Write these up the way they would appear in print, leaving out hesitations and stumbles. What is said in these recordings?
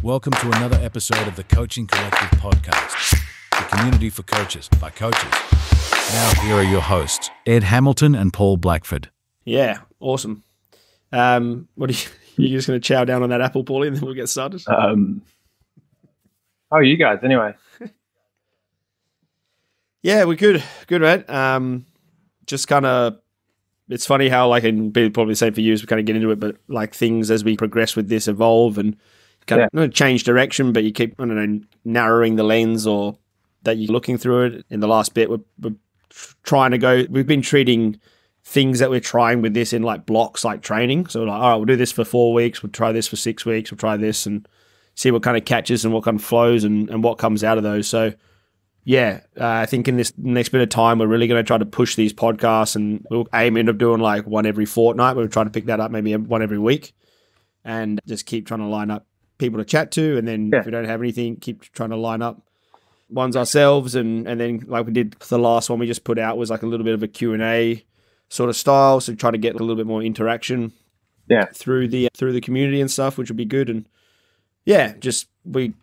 Welcome to another episode of the Coaching Collective podcast, the community for coaches by coaches. Now here are your hosts, Ed Hamilton and Paul Blackford. Yeah, awesome. What are you just going to chow down on that apple, Paulie, and then we'll get started? How are you guys anyway? Yeah, we're good. Good, mate. Just kind of, it's funny how, like, and probably the same for you as we kind of get into it, but like things as we progress with this evolve and kind of not change direction, but you keep, I don't know, narrowing the lens or that you're looking through it. In the last bit, we're trying to go, we've been treating things that we're trying with this in like blocks, like training. So like, all right, we'll do this for 4 weeks. We'll try this for 6 weeks. We'll try this and see what kind of catches and what kind of flows and what comes out of those. So yeah, I think in this next bit of time, we're really going to try to push these podcasts and we'll aim into doing like one every fortnight. We'll try to pick that up maybe one every week and just keep trying to line up people to chat to. And then if we don't have anything, keep trying to line up ones ourselves. And then like we did the last one we just put out was like a little bit of a Q&A sort of style. So try to get a little bit more interaction through the community and stuff, which would be good. And yeah, just we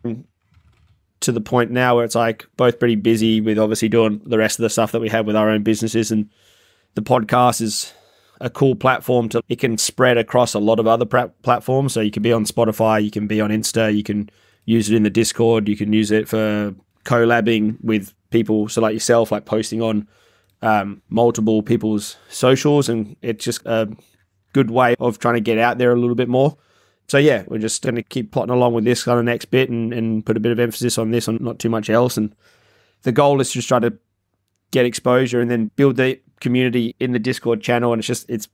to the point now where it's like both pretty busy with obviously doing the rest of the stuff that we have with our own businesses, and the podcast is a cool platform it can spread across a lot of other platforms. So you can be on Spotify, you can be on Insta, you can use it in the Discord, you can use it for collabing with people. So like yourself, like posting on multiple people's socials, and it's just a good way of trying to get out there a little bit more. So yeah, we're just going to keep plotting along with this kind of next bit and put a bit of emphasis on this and not too much else. And the goal is just try to get exposure and then build the community in the Discord channel. And it's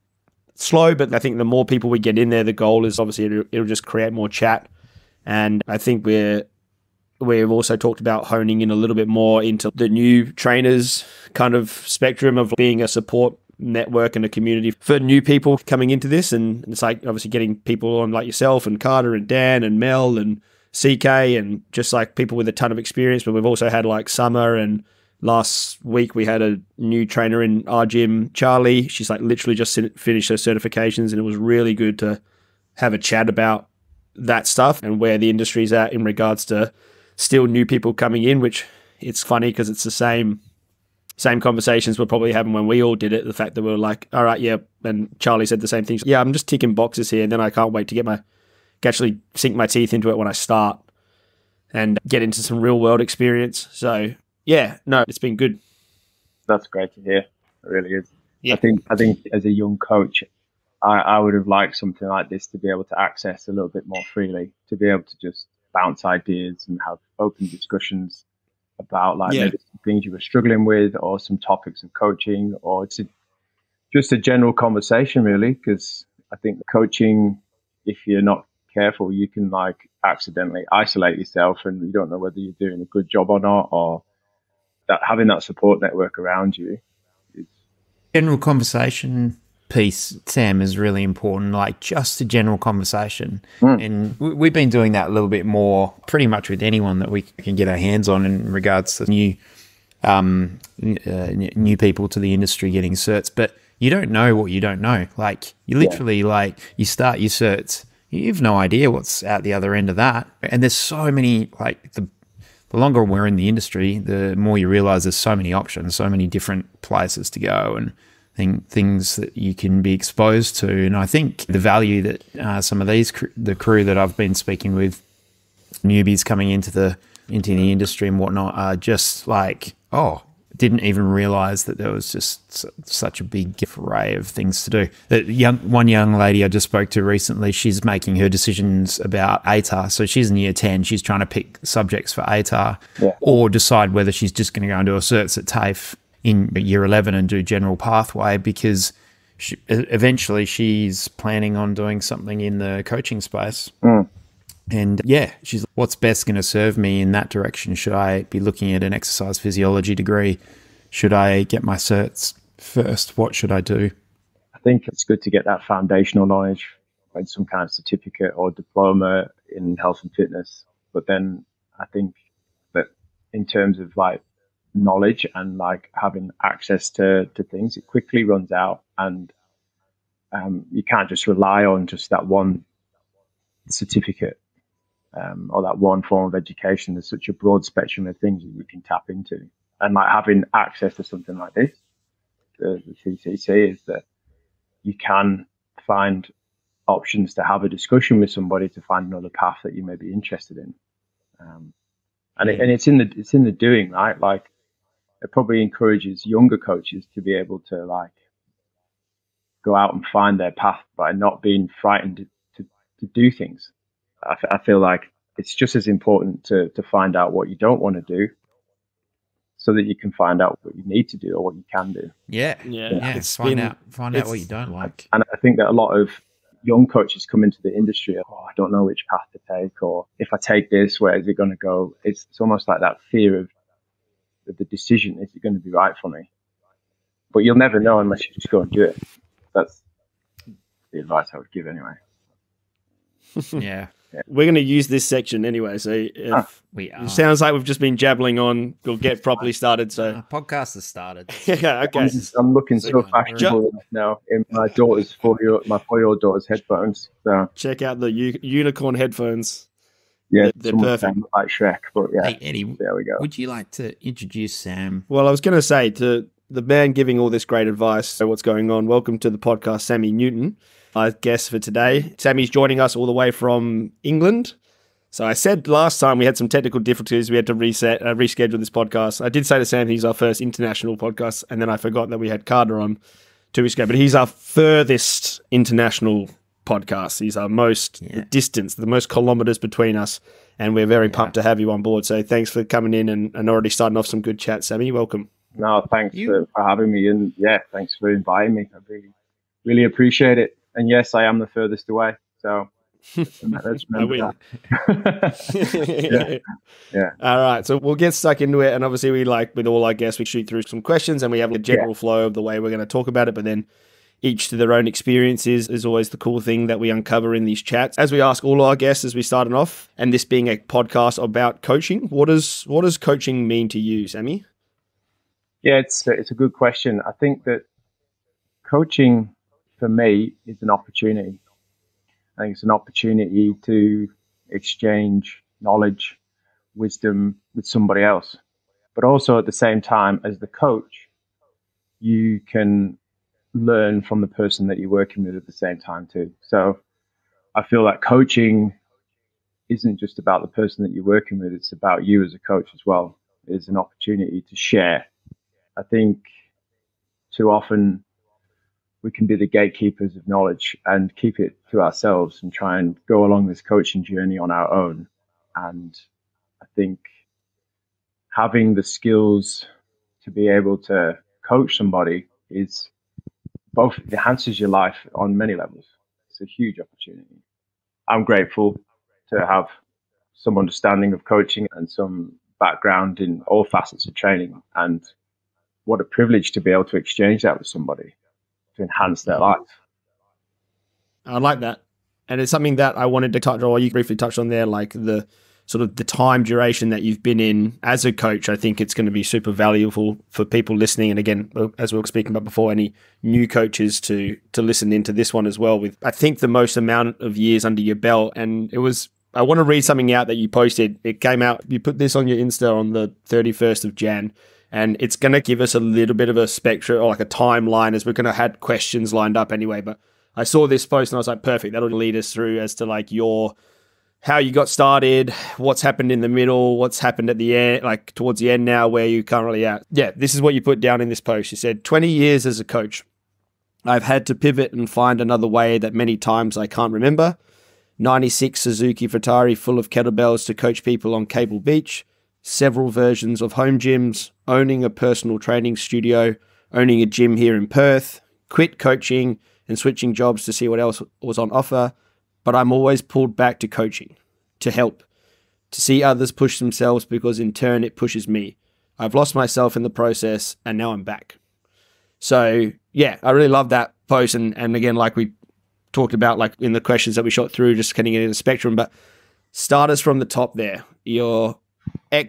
slow, but I think the more people we get in there, the goal is obviously it'll just create more chat. And I think we've also talked about honing in a little bit more into the new trainers kind of spectrum of being a support network and a community for new people coming into this. And it's like obviously getting people on like yourself and Carter and Dan and Mel and CK and just like people with a ton of experience. But we've also had like Summer, and last week we had a new trainer in our gym, Charlie. She's like literally just finished her certifications, and it was really good to have a chat about that stuff and where the industry's at in regards to still new people coming in, which it's funny because it's the same conversations we're probably having when we all did it. The fact that we were like, all right, yeah. And Charlie said the same things. Yeah, I'm just ticking boxes here. And then I can't wait to actually sink my teeth into it when I start and get into some real world experience. So yeah, no, it's been good. That's great to hear. It really is. Yeah. I think as a young coach, I would have liked something like this to be able to access a little bit more freely, to be able to just bounce ideas and have open discussions about maybe some things you were struggling with or some topics of coaching, or just a general conversation really. Because I think coaching, if you're not careful, you can like accidentally isolate yourself and you don't know whether you're doing a good job or not, or that having that support network around you is... General conversation piece, Sam, is really important, like just a general conversation. And we've been doing that a little bit more pretty much with anyone that we can get our hands on in regards to new people to the industry getting certs. But you don't know what you don't know. Like you literally like you start your certs, you've no idea what's out the other end of that. And there's so many, like the longer we're in the industry, the more you realize there's so many options, so many different places to go and things that you can be exposed to. And I think the value that some of the crew that I've been speaking with, newbies coming into the industry and whatnot, are just like, didn't even realize that there was just such a big array of things to do. One young lady I just spoke to recently, she's making her decisions about ATAR. So she's in year 10. She's trying to pick subjects for ATAR or decide whether she's just going to go and do a certs at TAFE in year 11 and do general pathway, because eventually she's planning on doing something in the coaching space. And yeah, she's like, what's best going to serve me in that direction? Should I be looking at an exercise physiology degree? Should I get my certs first? What should I do? I think it's good to get that foundational knowledge, like some kind of certificate or diploma in health and fitness. But then I think that in terms of like knowledge and like having access to things, it quickly runs out, and you can't just rely on just that one certificate. or that one form of education. There's such a broad spectrum of things that you can tap into, and like having access to something like this, the CCC, is that you can find options to have a discussion with somebody to find another path that you may be interested in. And it's in the doing, right? Like, it probably encourages younger coaches to be able to like go out and find their path by not being frightened to do things. I feel like it's just as important to find out what you don't want to do, so that you can find out what you need to do or what you can do. Yeah. Find out what you don't like. And I think that a lot of young coaches come into the industry, I don't know which path to take, or if I take this, where is it going to go? It's almost like that fear of the decision. Is it going to be right for me? But you'll never know unless you just go and do it. That's the advice I would give anyway. Yeah. We're going to use this section anyway, so if we are. It sounds like we've just been jabbling on. We'll get properly started. So podcast has started. Yeah, okay. I'm looking so fashionable now in my 4-year-old daughter's headphones. So check out the unicorn headphones. Yeah, they're perfect. Like Shrek, but yeah. Hey, Eddie, there we go. Would you like to introduce Sam? Well, I was going to say to the man giving all this great advice, so what's going on? Welcome to the podcast, Sammy Newton. Our guest for today. Sammy's joining us all the way from England. So I said last time we had some technical difficulties. We had to reschedule this podcast. I did say to Sam he's our first international podcast, and then I forgot that we had Carter on 2 weeks ago. But he's our furthest international podcast. He's our most distance, the most kilometers between us, and we're very pumped to have you on board. So thanks for coming in and already starting off some good chat, Sammy. Welcome. No, thanks for having me, and thanks for inviting me. I really appreciate it. And yes, I am the furthest away. So let's remember that. Yeah. All right. So we'll get stuck into it. And obviously, we like with all our guests, we shoot through some questions and we have a general flow of the way we're going to talk about it. But then each to their own experiences is always the cool thing that we uncover in these chats. As we ask all our guests as we started off, and this being a podcast about coaching, what does coaching mean to you, Sammy? Yeah, it's a good question. I think that coaching for me is an opportunity. I think it's an opportunity to exchange knowledge, wisdom with somebody else. But also at the same time, as the coach, you can learn from the person that you're working with at the same time too. So I feel like coaching isn't just about the person that you're working with, it's about you as a coach as well. It's an opportunity to share. I think too often we can be the gatekeepers of knowledge and keep it to ourselves and try and go along this coaching journey on our own. And I think having the skills to be able to coach somebody is both enhances your life on many levels. It's a huge opportunity. I'm grateful to have some understanding of coaching and some background in all facets of training. And what a privilege to be able to exchange that with somebody to enhance their life. I like that. And it's something that I wanted to touch on, or you briefly touched on there, like the sort of the time duration that you've been in as a coach. I think it's going to be super valuable for people listening. And again, as we were speaking about before, any new coaches to listen into this one as well with, I think, the most amount of years under your belt. And I want to read something out that you posted. It came out, you put this on your Insta on the 31st of Jan. And it's going to give us a little bit of a spectrum or like a timeline, as we're going to have questions lined up anyway. But I saw this post and I was like, perfect. That'll lead us through as to like how you got started, what's happened in the middle, what's happened at the end, like towards the end now, where you currently at. Yeah, this is what you put down in this post. You said, 20 years as a coach. I've had to pivot and find another way that many times I can't remember. 96 Suzuki Ferrari full of kettlebells to coach people on Cable Beach. Several versions of home gyms, owning a personal training studio, owning a gym here in Perth, quit coaching and switching jobs to see what else was on offer. But I'm always pulled back to coaching, to help, to see others push themselves because in turn it pushes me. I've lost myself in the process and now I'm back. So yeah, I really love that post. And again, like we talked about, like in the questions that we shot through, just getting it in the spectrum, but start us from the top there. You're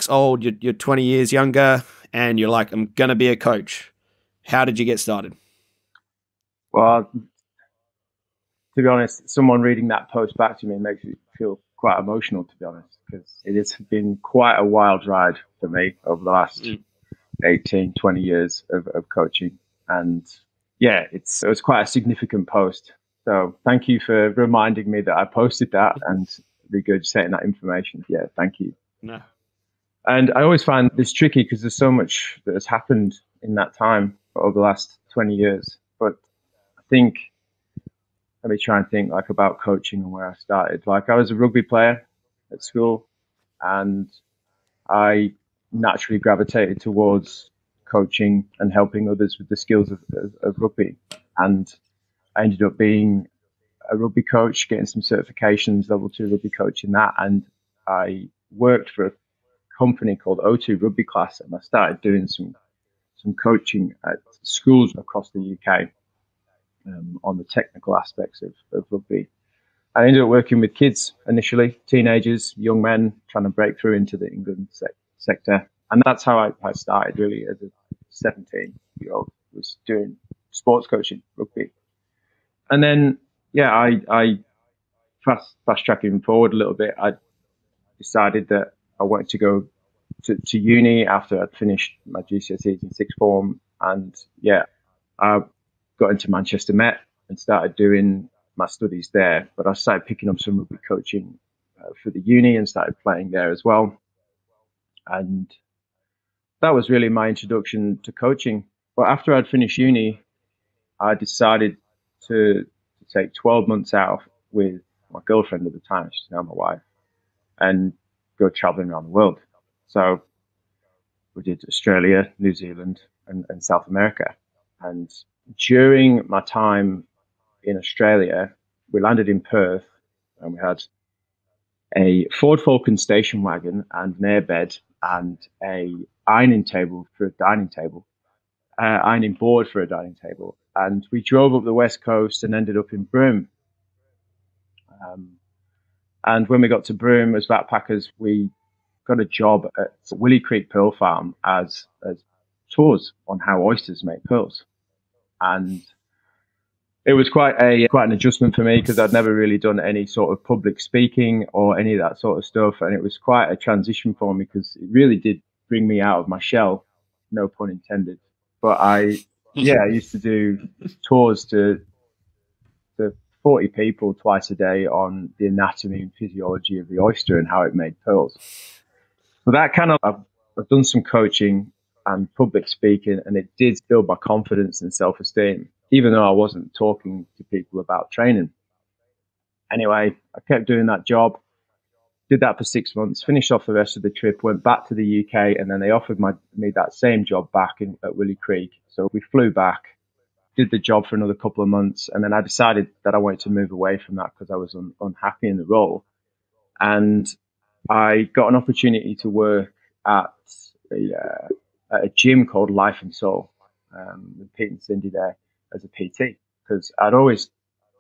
old, you're 20 years younger, and you're like, I'm going to be a coach. How did you get started? Well, to be honest, someone reading that post back to me makes me feel quite emotional, to be honest, because it has been quite a wild ride for me over the last 18, 20 years of coaching. And yeah, it was quite a significant post. So thank you for reminding me that I posted that and regurgitating that information. Yeah, thank you. No. And I always find this tricky because there's so much that has happened in that time over the last 20 years. But I think, let me try and think like about coaching and where I started. Like I was a rugby player at school, and I naturally gravitated towards coaching and helping others with the skills of rugby. And I ended up being a rugby coach, getting some certifications, level 2 rugby coach in that. And I worked for a company called O2 Rugby Class, and I started doing some coaching at schools across the UK on the technical aspects of rugby. I ended up working with kids initially, teenagers, young men trying to break through into the England sector. And that's how I started really as a 17-year-old, was doing sports coaching, rugby. And then, yeah, I fast tracking forward a little bit. I decided that I wanted to go to uni after I'd finished my GCSEs in sixth form. And yeah, I got into Manchester Met and started doing my studies there. But I started picking up some rugby coaching for the uni and started playing there as well. And that was really my introduction to coaching. But after I'd finished uni, I decided to take 12 months out with my girlfriend at the time, she's now my wife, and go traveling around the world. So we did Australia, New Zealand, and South America. And during my time in Australia, we landed in Perth, and we had a Ford Falcon station wagon and an airbed and a ironing table for a dining table, ironing board for a dining table. And we drove up the west coast and ended up in Broome. And when we got to Broome as backpackers, we got a job at Willie Creek Pearl Farm as tours on how oysters make pearls. And it was quite an adjustment for me because I'd never really done any sort of public speaking or any of that sort of stuff. And it was quite a transition for me because it really did bring me out of my shell, no pun intended. But I used to do tours to 40 people twice a day on the anatomy and physiology of the oyster and how it made pearls. So that kind of, I've done some coaching and public speaking, and it did build my confidence and self-esteem, even though I wasn't talking to people about training. Anyway, I kept doing that job, did that for 6 months, finished off the rest of the trip, went back to the UK, and then they offered me that same job back at Willie Creek. So we flew back, did the job for another couple of months, and then I decided that I wanted to move away from that because I was unhappy in the role. And I got an opportunity to work at a gym called Life and Soul with Pete and Cindy there as a PT, because I'd always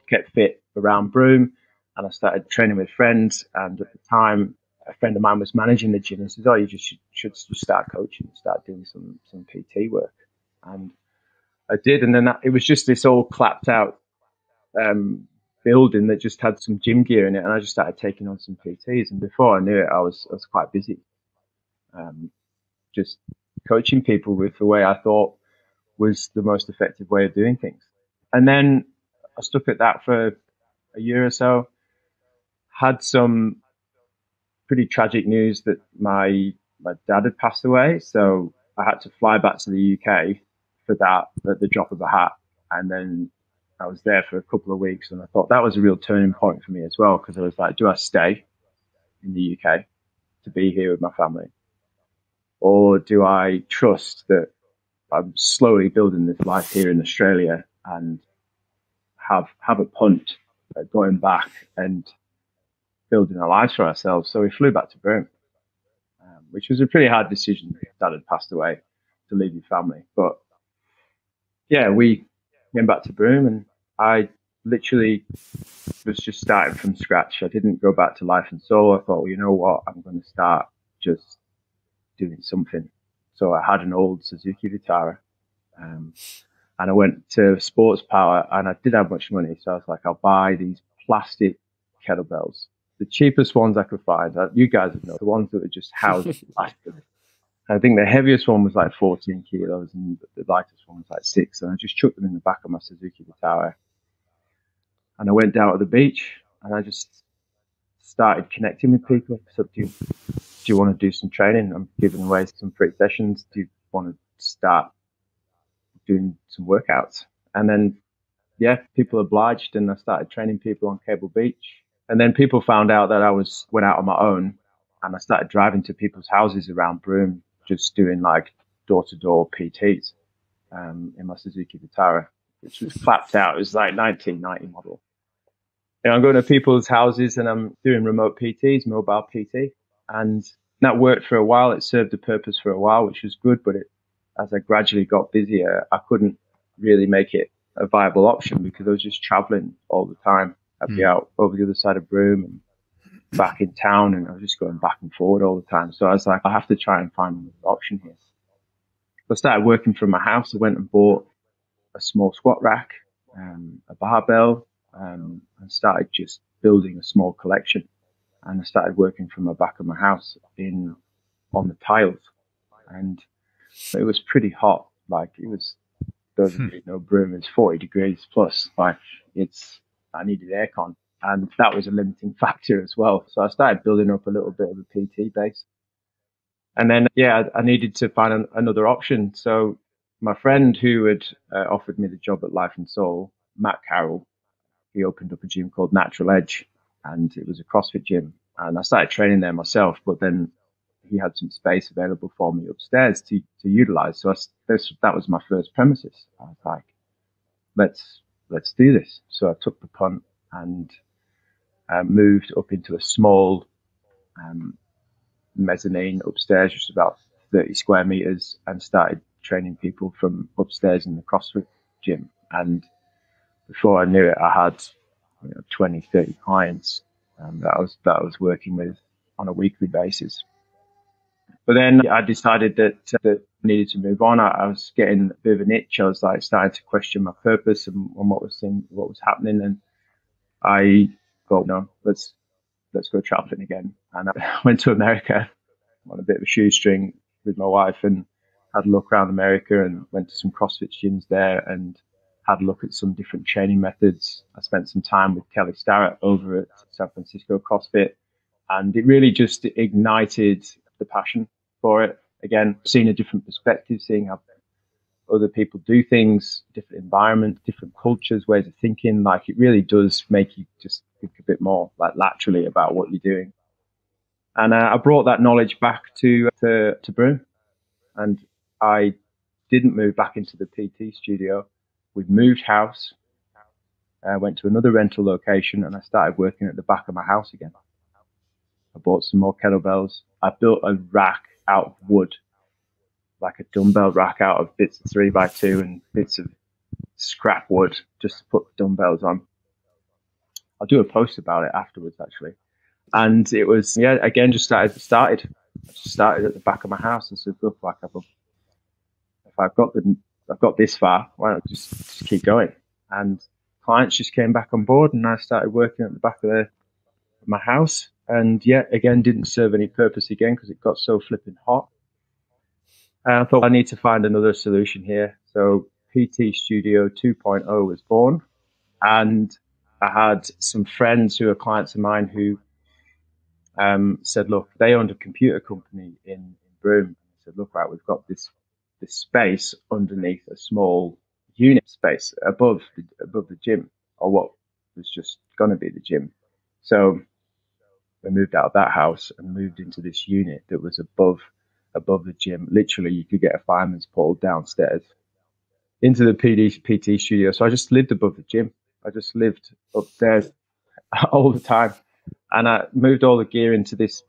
kept fit around Broome, and I started training with friends. And at the time, a friend of mine was managing the gym and said, "Oh, you just should start coaching, start doing some PT work." And I did, and then it was just this all clapped out building that just had some gym gear in it, and I just started taking on some PTs. And before I knew it, I was quite busy, just coaching people with the way I thought was the most effective way of doing things. And then I stuck at that for a year or so. Had some pretty tragic news that my dad had passed away, so I had to fly back to the UK for that at the drop of a hat. And then I was there for a couple of weeks, and I thought that was a real turning point for me as well, because I was like, do I stay in the UK to be here with my family, or do I trust that I'm slowly building this life here in Australia and have a punt at going back and building our lives for ourselves? So we flew back to Broome, which was a pretty hard decision. Dad had passed away, to leave your family. But yeah, we came back to Broome, and I literally was just starting from scratch. I didn't go back to Life and Soul. I thought, well, you know what, I'm going to start just doing something. So I had an old Suzuki Vitara, and I went to Sports Power, and I didn't have much money. So I was like, I'll buy these plastic kettlebells, the cheapest ones I could find. You guys would know, the ones that were just housed. I think the heaviest one was like 14 kilos and the lightest one was like 6. And I just chucked them in the back of my Suzuki Vitara. And I went down to the beach and I just started connecting with people. So, do you want to do some training? I'm giving away some free sessions. Do you want to start doing some workouts? And then, yeah, people obliged, and I started training people on Cable Beach. And then people found out that I went out on my own, and I started driving to people's houses around Broome, just doing like door-to-door PTs in my Suzuki Vitara, which was clapped out. It was like 1990 model. And I'm going to people's houses and I'm doing remote PTs, mobile PT. And that worked for a while. It served a purpose for a while, which was good. But as I gradually got busier, I couldn't really make it a viable option because I was just traveling all the time. I'd be out over the other side of Broome and back in town, and I was just going back and forward all the time. So I was like, I have to try and find another option here. So I started working from my house. I went and bought a small squat rack, a barbell, and started just building a small collection. And I started working from the back of my house on the tiles. And it was pretty hot. Like, it was, those of you who know Broome, is 40 degrees plus. Like, I needed aircon. And that was a limiting factor as well. So I started building up a little bit of a PT base. And then, yeah, I needed to find another option. So my friend who had offered me the job at Life and Soul, Matt Carroll, he opened up a gym called Natural Edge, and it was a CrossFit gym. And I started training there myself, but then he had some space available for me upstairs to utilize. So that was my first premises. I was like, let's do this. So I took the punt and moved up into a small mezzanine upstairs, just about 30 square meters, and started training people from upstairs in the CrossFit gym. And before I knew it, I had 20, 30 clients that I was working with on a weekly basis. But then I decided that I needed to move on. I was getting a bit of an itch. I was like starting to question my purpose and what was happening. And I thought, no, let's go traveling again. And I went to America on a bit of a shoestring with my wife and had a look around America and went to some CrossFit gyms there and had a look at some different training methods. I spent some time with Kelly Starrett over at San Francisco CrossFit, and it really just ignited the passion for it. Again, seeing a different perspective, seeing how other people do things, different environments, different cultures, ways of thinking. Like, it really does make you just think a bit more like laterally about what you're doing. And I brought that knowledge back to Broome, and I didn't move back into the PT studio. We moved house. I went to another rental location and I started working at the back of my house again. I bought some more kettlebells. I built a rack out of wood, like a dumbbell rack out of bits of 3x2 and bits of scrap wood, just to put the dumbbells on. I'll do a post about it afterwards, actually. And it was, yeah, again, just started. I just started at the back of my house and said, look, like, if I've got this far, why not just keep going? And clients just came back on board, and I started working at the back of my house. And yeah, again, didn't serve any purpose again because it got so flipping hot. And I thought I need to find another solution here. So PT Studio 2.0 was born, and I had some friends who are clients of mine who said, look, they owned a computer company in Broome. I said, look, right, we've got this space underneath a small unit space above the gym, or what was just going to be the gym. So we moved out of that house and moved into this unit that was above the gym. Literally, you could get a fireman's pole downstairs into the PT studio. So I just lived above the gym. I just lived upstairs all the time. And I moved all the gear into this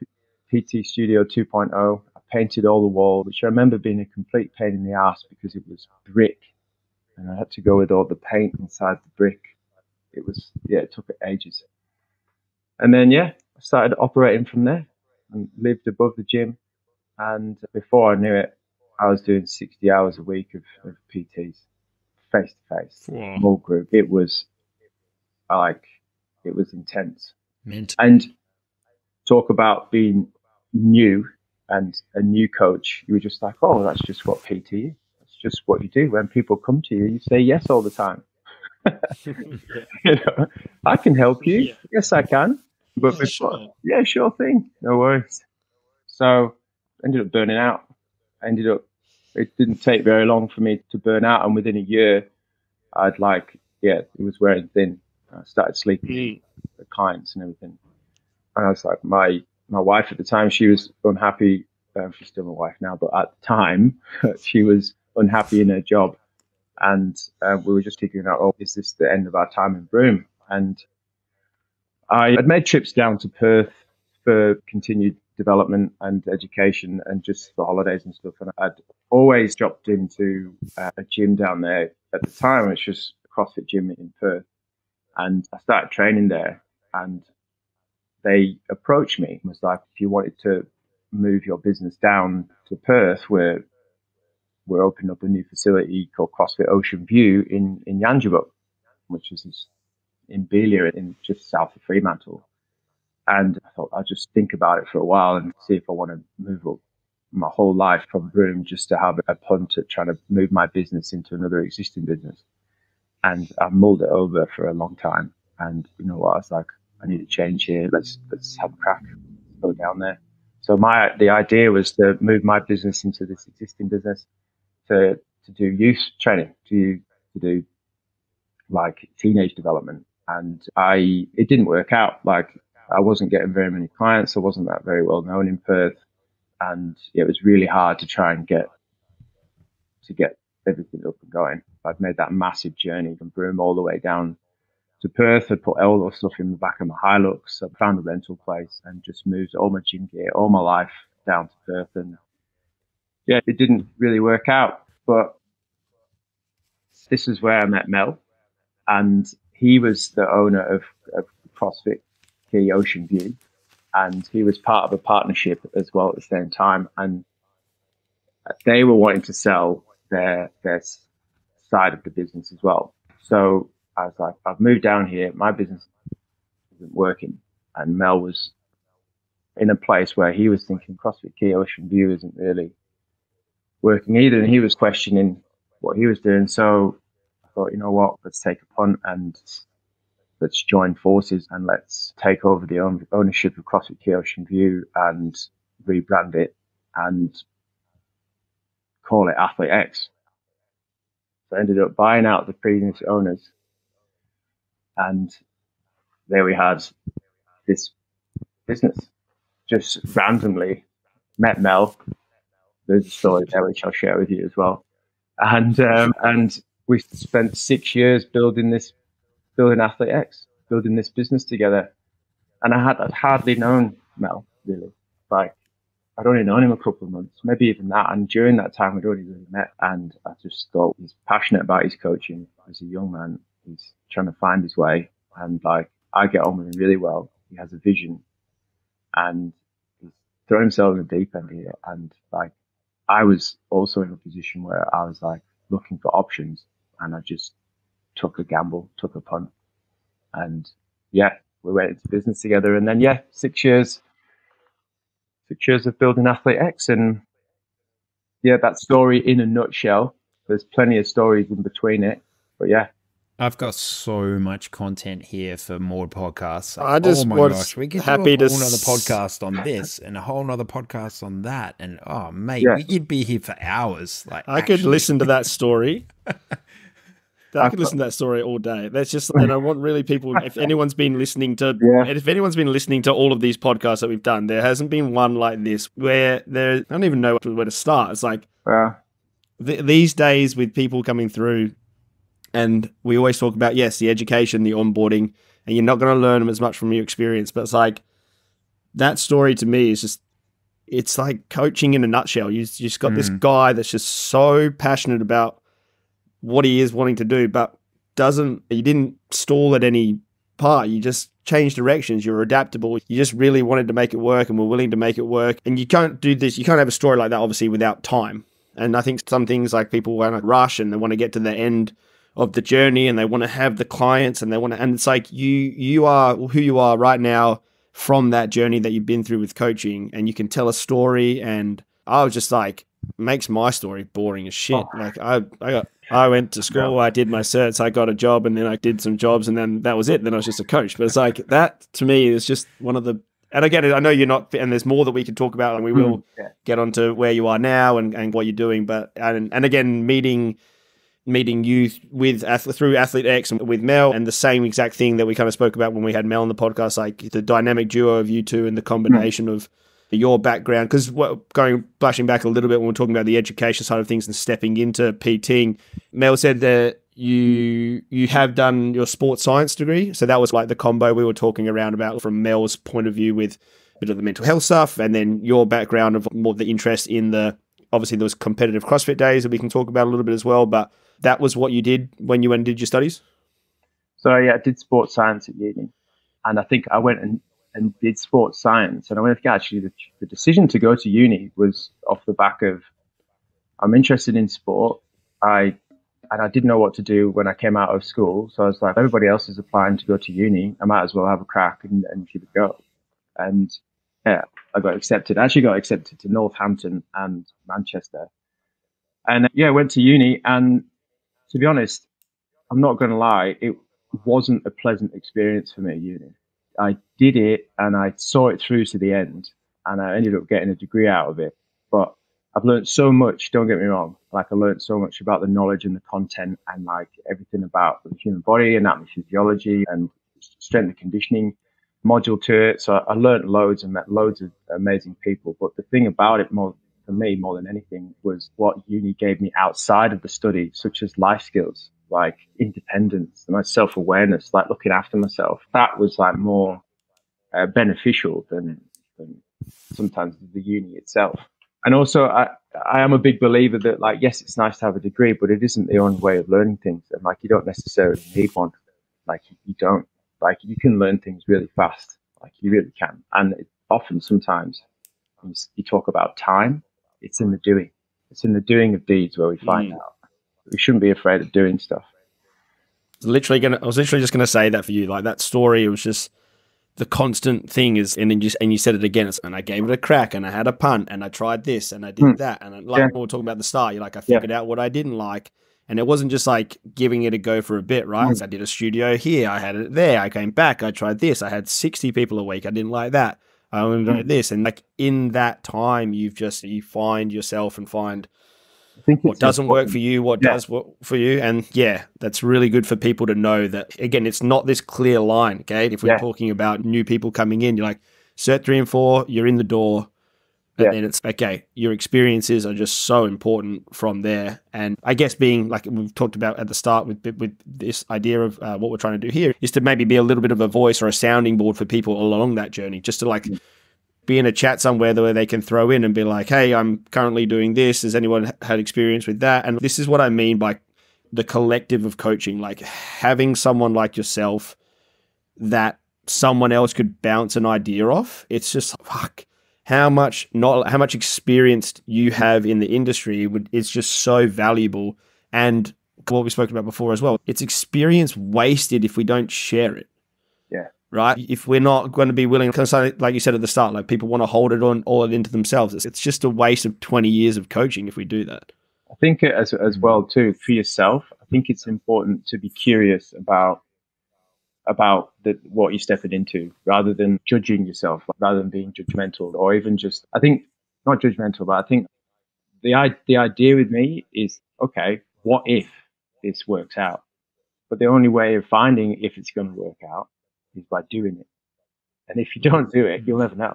PT Studio 2.0. I painted all the wall, which I remember being a complete pain in the ass because it was brick. And I had to go with all the paint inside the brick. It took ages. And then, I started operating from there and lived above the gym. And before I knew it, I was doing 60 hours a week of PTs, face to face, small group. It was intense. Mint. And talk about being new and a new coach, you were just like, oh, that's just what PT is. That's just what you do. When people come to you, you say yes all the time. You know, I can help you. Yeah. Yes, I can. But before, yeah, sure thing. No worries. So I ended up burning out. It didn't take very long for me to burn out. And within a year, it was wearing thin. I started sleeping with clients and everything. And I was like, my wife at the time, she was unhappy. She's still my wife now, but at the time, she was unhappy in her job. And we were just figuring out, oh, is this the end of our time in Broome? And I had made trips down to Perth for continued development and education and just for holidays and stuff. And I'd always dropped into a gym down there at the time, which was a CrossFit gym in Perth. And I started training there, and they approached me and was like, if you wanted to move your business down to Perth, we're opening up a new facility called CrossFit Ocean View in Yangerbuk, which is in Belia, in just south of Fremantle. And I thought I'll just think about it for a while and see if I want to move up my whole life from Broome just to have a punt at trying to move my business into another existing business. And I mulled it over for a long time. And you know what? I was like, I need to change here. Let's have a crack. Go down there. So the idea was to move my business into this existing business, to do youth training, to do like teenage development. And it didn't work out. Like, I wasn't getting very many clients. I wasn't that very well known in Perth. And it was really hard to try and get everything up and going. I'd made that massive journey from Broome all the way down to Perth. I'd put all the stuff in the back of my Hilux. I found a rental place and just moved all my gym gear, all my life down to Perth. And yeah, it didn't really work out. But this is where I met Mel. And he was the owner of CrossFit Key Ocean View. And he was part of a partnership as well at the same time. And they were wanting to sell their side of the business as well. So I was like, I've moved down here. My business isn't working. And Mel was in a place where he was thinking CrossFit Key Ocean View isn't really working either. And he was questioning what he was doing. So I thought, you know what, let's take a punt and let's join forces and let's take over the ownership of CrossFit Key Ocean View and rebrand it and call it Athlete X. So I ended up buying out the previous owners, and there we had this business. Just randomly met Mel. There's a story there which I'll share with you as well. And we spent 6 years building Athlete X, building this business together. And I'd hardly known Mel, really. Like, I'd only known him a couple of months, maybe even that. And during that time, we'd already really met. And I just thought he's passionate about his coaching. As a young man, he's trying to find his way. And like, I get on with him really well. He has a vision. And he's thrown himself in the deep end here. And like, I was also in a position where I was like looking for options. And I just took a gamble, took a punt. And yeah, we went into business together. And then, 6 years of building Athlete X. And yeah, that story in a nutshell. There's plenty of stories in between it. But yeah. I've got so much content here for more podcasts. I just was we could happy do a to whole nother podcast on this and a whole nother podcast on that. And oh, mate, you'd be here for hours. Like, I could listen to that story. I could listen to that story all day. That's just, and I want really people, if anyone's been listening to, all of these podcasts that we've done, there hasn't been one like this where I don't even know where to start. It's like these days with people coming through, and we always talk about, yes, the education, the onboarding, and you're not going to learn as much from your experience, but it's like that story to me is just, it's like coaching in a nutshell. You just got this guy that's just so passionate about what he is wanting to do, but you didn't stall at any part. You just changed directions. You're adaptable. You just really wanted to make it work and were willing to make it work. And you can't do this. You can't have a story like that, obviously, without time. And I think some things like people want to rush and they want to get to the end of the journey and they want to have the clients and and it's like you are who you are right now from that journey that you've been through with coaching, and you can tell a story. And I was just like, makes my story boring as shit. Like I went to school, I did my certs, I got a job, and then I did some jobs, and then that was it. Then I was just a coach. But it's like, that to me is just one of the, and again, I know you're not, and there's more that we can talk about, and we will get onto where you are now and what you're doing. But, and again, meeting you through Athlete X and with Mel, and the same exact thing that we kind of spoke about when we had Mel on the podcast, like the dynamic duo of you two and the combination of your background. Because flashing back a little bit when we're talking about the education side of things and stepping into PTing, Mel said that you have done your sports science degree. So that was like the combo we were talking around about from Mel's point of view with a bit of the mental health stuff, and then your background of more the interest in obviously there was competitive CrossFit days that we can talk about a little bit as well, but that was what you did when you went and did your studies? So yeah, I did sports science at uni, and I think I went and did sports science, and I think actually the decision to go to uni was off the back of, I'm interested in sport. I didn't know what to do when I came out of school. So I was like, everybody else is applying to go to uni, I might as well have a crack and give it a go. And yeah, I got accepted. I actually got accepted to Northampton and Manchester. And yeah, I went to uni, and to be honest, I'm not going to lie, it wasn't a pleasant experience for me at uni. I did it and I saw it through to the end, and I ended up getting a degree out of it. But I've learned so much, don't get me wrong. Like, I learned so much about the knowledge and the content and like everything about the human body, anatomy, physiology, and strength and conditioning module to it. So I learned loads and met loads of amazing people. But the thing about it for me more than anything was what uni gave me outside of the study, such as life skills, like independence, my self-awareness, like looking after myself. That was like more beneficial than sometimes the uni itself. And also, I am a big believer that, like, yes, it's nice to have a degree, but it isn't the only way of learning things. And like, you don't necessarily need one. Like, you don't, like, you can learn things really fast. Like, you really can. And sometimes you talk about time, it's in the doing. It's in the doing of deeds where we find out. We shouldn't be afraid of doing stuff. I was literally just gonna say that for you. Like, that story, it was just the constant thing is, and you said it again, and I gave it a crack, and I had a punt, and I tried this, and I did that, and like we were talking about at the start, you're like, I figured out what I didn't like, and it wasn't just like giving it a go for a bit, right? So I did a studio here, I had it there, I came back, I tried this, I had 60 people a week, I didn't like that, I only did this, and like in that time, you find yourself and find what doesn't work for you, what does work for you. And yeah, that's really good for people to know that, again, it's not this clear line, okay? If we're talking about new people coming in, you're like, cert 3 and 4, you're in the door, and then it's, okay, your experiences are just so important from there. And I guess being, like we've talked about at the start with this idea of what we're trying to do here, is to maybe be a little bit of a voice or a sounding board for people along that journey, just to like be in a chat somewhere where they can throw in and be like, hey, I'm currently doing this. Has anyone had experience with that? And this is what I mean by the collective of coaching, like having someone like yourself that someone else could bounce an idea off. It's just, fuck, how much experience you have in the industry it's just so valuable. And what we spoke about before as well, it's experience wasted if we don't share it. Right? If we're not going to be willing, because like you said at the start, like people want to hold it all into themselves. It's just a waste of 20 years of coaching if we do that. I think as well too, for yourself, I think it's important to be curious about what you're stepping into, rather than judging yourself, rather than being judgmental, or even just, I think, not judgmental, but I think the idea with me is, okay, what if this works out? But the only way of finding if it's going to work out is by doing it. And if you don't do it, you'll never know.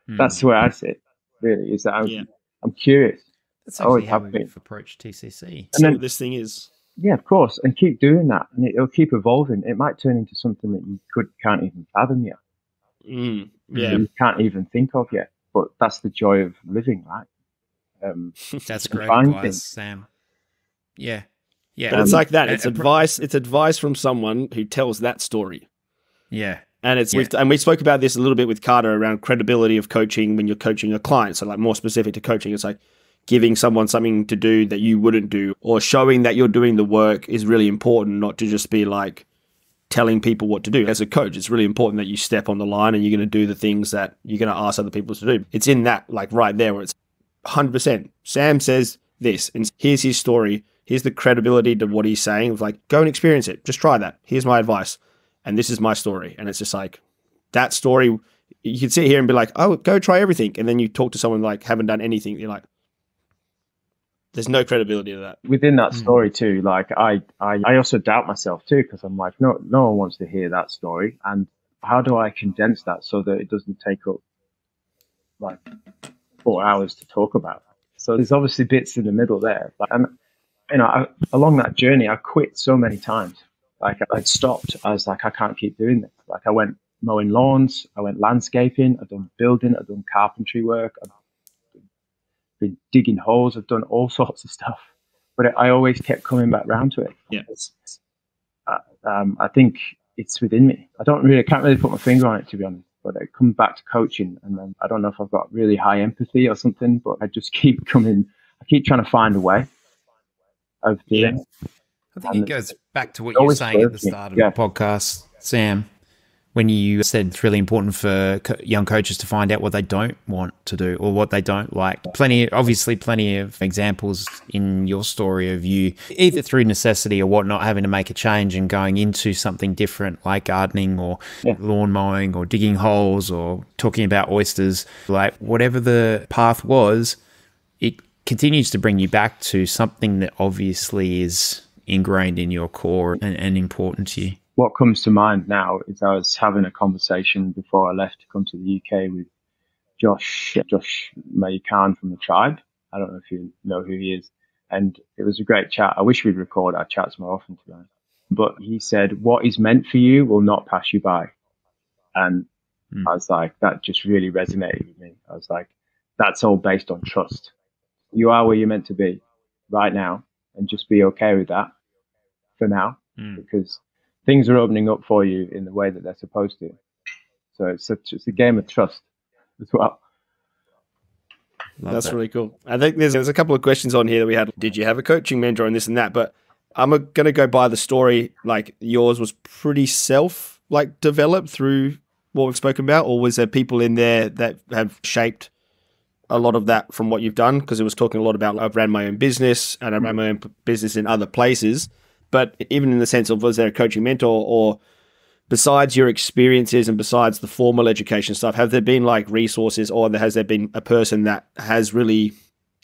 That's where I sit, really, is that I'm curious. That's actually how we've approached TCC. And then what this thing is. Yeah, of course. And keep doing that. And it'll keep evolving. It might turn into something that you can't even fathom yet. You can't even think of yet. But that's the joy of living, right? That's great advice, Sam. Yeah. Yeah, but it's like that. It's advice. It's advice from someone who tells that story. Yeah, and we spoke about this a little bit with Carter around credibility of coaching when you're coaching a client. So, like, more specific to coaching, it's like giving someone something to do that you wouldn't do, or showing that you're doing the work is really important. Not to just be like, telling people what to do. As a coach, it's really important that you step on the line and you're going to do the things that you're going to ask other people to do. It's in that, like right there, where it's 100%. Sam says this, and here's his story. Here's the credibility to what he's saying. Of like, go and experience it. Just try that. Here's my advice. And this is my story. And it's just like, that story, you can sit here and be like, oh, go try everything. And then you talk to someone like, haven't done anything. You're like, there's no credibility to that. Within that story too, like I also doubt myself too, because I'm like, no one wants to hear that story. And how do I condense that so that it doesn't take up like 4 hours to talk about? So there's obviously bits in the middle there. And along that journey, I quit so many times. Like I'd stopped. I was like, I can't keep doing this. Like I went mowing lawns, I went landscaping, I've done building, I've done carpentry work, I've been digging holes, I've done all sorts of stuff, but I always kept coming back round to it. Yeah. I think it's within me. I can't really put my finger on it, to be honest, but it comes back to coaching, and then I don't know if I've got really high empathy or something, but I just keep trying to find a way of doing it. I think it goes back to what you were saying at the start of the podcast, Sam, when you said it's really important for young coaches to find out what they don't want to do or what they don't like. Plenty of examples in your story of you, either through necessity or whatnot, having to make a change and going into something different, like gardening or lawn mowing or digging holes or talking about oysters. Like whatever the path was, it continues to bring you back to something that obviously is ingrained in your core and important to you. What comes to mind now is I was having a conversation before I left to come to the UK with Josh Mayakan from the tribe. I don't know if you know who he is. And it was a great chat. I wish we'd record our chats more often, to be honest. But he said, what is meant for you will not pass you by. And I was like, that just really resonated with me. I was like, that's all based on trust. You are where you're meant to be right now, and just be okay with that for now, because things are opening up for you in the way that they're supposed to. So it's a game of trust as well. That's really cool. I think there's a couple of questions on here that we had. Did you have a coaching mentor and this and that? But I'm going to go by the story. Like yours was pretty developed through what we've spoken about, or was there people in there that have shaped a lot of that from what you've done? Because it was talking a lot about I've ran my own business and I ran my own business in other places. But even in the sense of, was there a coaching mentor, or besides your experiences and besides the formal education stuff, have there been like resources, or has there been a person that has really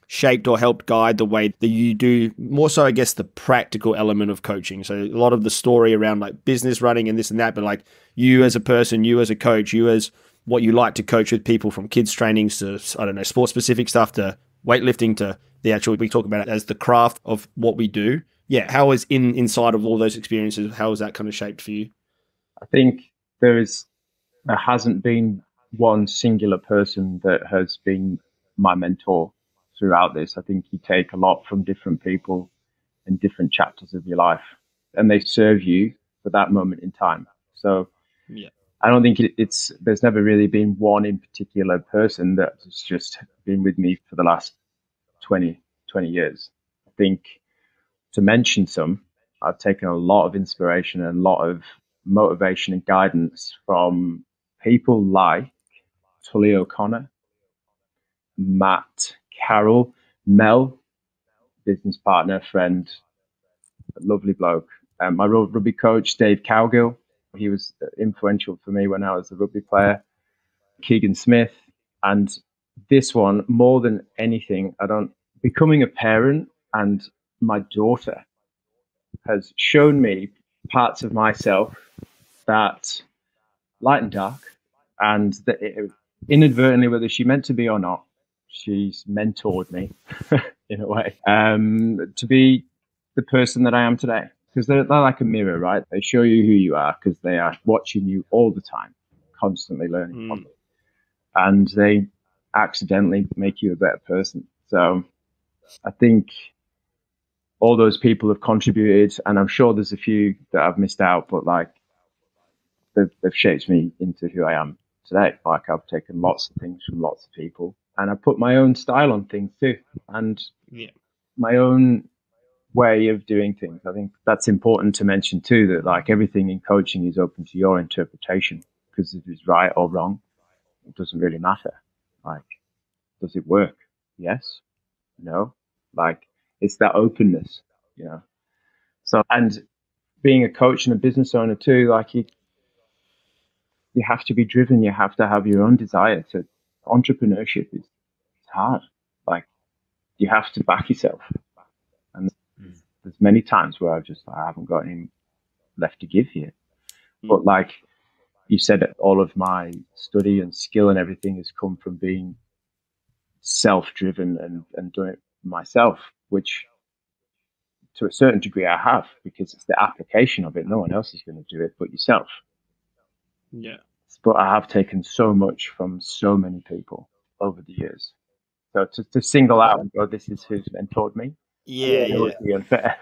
shaped or helped guide the way that you do more so, I guess, the practical element of coaching? So a lot of the story around like business running and this and that, but like you as a person, you as a coach, you as what you like to coach with people, from kids trainings to, I don't know, sport specific stuff to weightlifting to the actual, we talk about it as the craft of what we do. Yeah, how is inside of all those experiences, how is that kind of shaped for you? I think there hasn't been one singular person that has been my mentor throughout this. I think you take a lot from different people in different chapters of your life, and they serve you for that moment in time. So yeah, I don't think there's never really been one in particular person that has just been with me for the last 20 years. I think, to mention some, I've taken a lot of inspiration and a lot of motivation and guidance from people like Tully O'Connor, Matt Carroll, Mel, business partner, friend, lovely bloke. My rugby coach, Dave Cowgill, he was influential for me when I was a rugby player. Keegan Smith. And this one, more than anything, becoming a parent, and my daughter has shown me parts of myself that light and dark, and that inadvertently, whether she meant to be or not, she's mentored me in a way to be the person that I am today. Because they're like a mirror, right? They show you who you are because they are watching you all the time, constantly learning from you. And they accidentally make you a better person. So I think all those people have contributed, and I'm sure there's a few that I've missed out, but like they've shaped me into who I am today. Like I've taken lots of things from lots of people, and I put my own style on things too, and my own way of doing things. I think that's important to mention too, that like everything in coaching is open to your interpretation, because if it's right or wrong, it doesn't really matter. Like, does it work? Yes, no, like it's that openness, you know. So, and being a coach and a business owner too, like you have to be driven. You have to have your own desire to. Entrepreneurship is hard. Like, you have to back yourself. And there's many times where I haven't got any left to give here. But like you said, all of my study and skill and everything has come from being self-driven and doing it myself, which to a certain degree I have, because it's the application of it. No one else is going to do it but yourself. Yeah. But I have taken so much from so many people over the years. So to single out and go, this is who's mentored me, it would be unfair.